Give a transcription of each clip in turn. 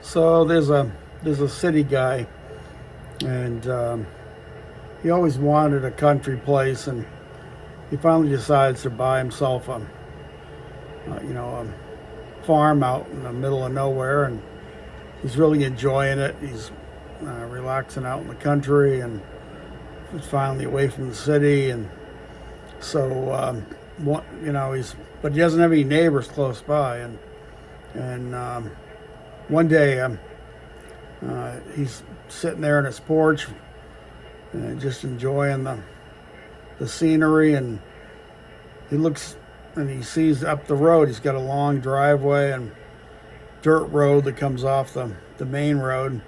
So there's a city guy, and he always wanted a country place, and he finally decides to buy himself a farm out in the middle of nowhere, and he's really enjoying it. He's relaxing out in the country, and he's finally away from the city, and so but he doesn't have any neighbors close by, and one day he's sitting there on his porch, just enjoying the scenery, and he looks and he sees up the road. He's got a long driveway and dirt road that comes off the main road,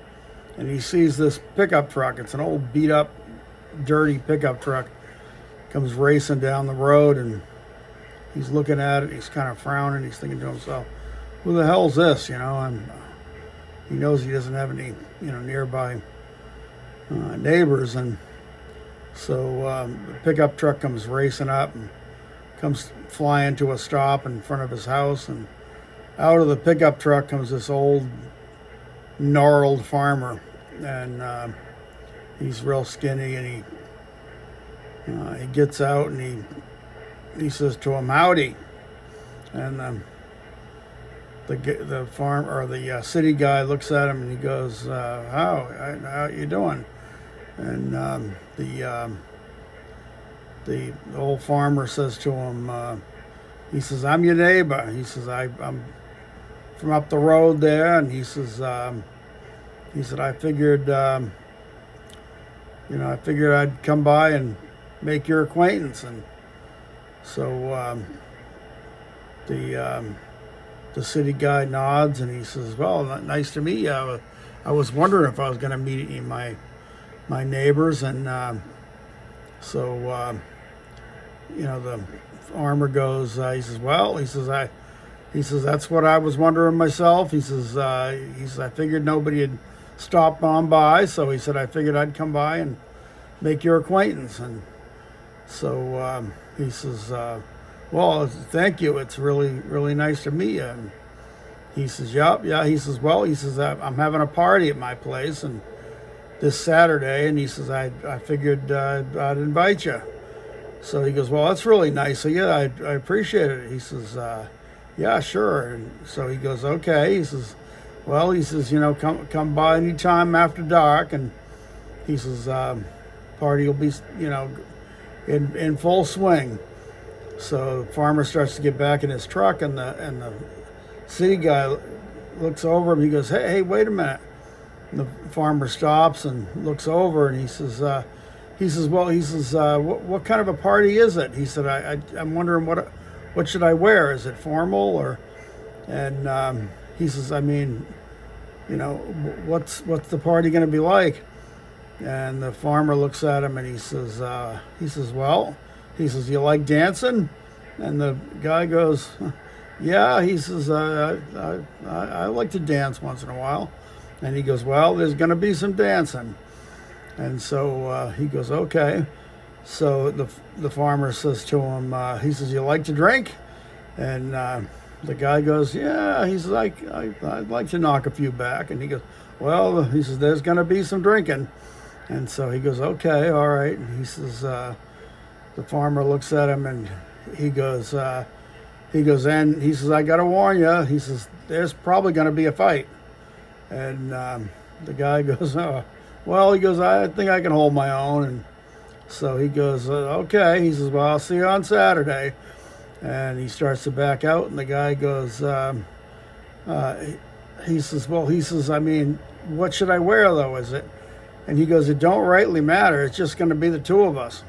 and he sees this pickup truck. It's an old beat up, dirty pickup truck. Comes racing down the road, and he's looking at it. He's kind of frowning. He's thinking to himself, "Who the hell's this?" And he knows he doesn't have any nearby neighbors, and so the pickup truck comes racing up and comes flying to a stop in front of his house, and out of the pickup truck comes this old gnarled farmer, and he's real skinny, and he gets out, and he says to him, "Howdy," and the farm or the city guy looks at him, and he goes, how you doing?" And the old farmer says to him, he says, "I'm your neighbor." He says, I'm from up the road there, and he said, "I figured, I figured I'd come by and make your acquaintance." And so the city guy nods, and he says, "Well, nice to meet you. I was wondering if I was going to meet any of my neighbors." And so the farmer goes, he says, "Well," he says, "That's what I was wondering myself." He says, "I figured nobody had stopped on by, so," he said, "I figured I'd come by and make your acquaintance." And so he says, "Well, thank you. It's really, really nice to meet you." And he says, "Yep, yeah." He says, "Well," he says, "I'm having a party at my place and this Saturday," and he says, I figured I'd invite you." So he goes, "Well, that's really nice of you. I appreciate it." He says, "Yeah, sure." And so he goes, "Okay." He says, "Well," he says, come by anytime after dark." And he says, "Party will be, in full swing." So the farmer starts to get back in his truck, and the city guy looks over him. He goes, hey, wait a minute." And the farmer stops and looks over, and he says, what kind of a party is it?" He said, I'm wondering what should I wear? Is it formal or?" And he says, "I mean, what's the party going to be like?" And the farmer looks at him, and he says, "Well," he says, "You like dancing?" And the guy goes, "Yeah." He says, I like to dance once in a while." And he goes, "Well, there's going to be some dancing." And so he goes, "Okay." So the farmer says to him, he says, "You like to drink?" And the guy goes, "Yeah." He says, I'd like to knock a few back." And he goes, "Well," he says, "there's going to be some drinking." And so he goes, "Okay, all right." And he says, the farmer looks at him, and he goes, "And he says, I got to warn you." He says, "There's probably going to be a fight." And the guy goes, "Oh, well," he goes, "I think I can hold my own." And so he goes, "Okay." He says, "Well, I'll see you on Saturday." And he starts to back out, and the guy goes, he says, "Well," he says, "I mean, what should I wear though? Is it?" And he goes, "It don't rightly matter. It's just going to be the two of us."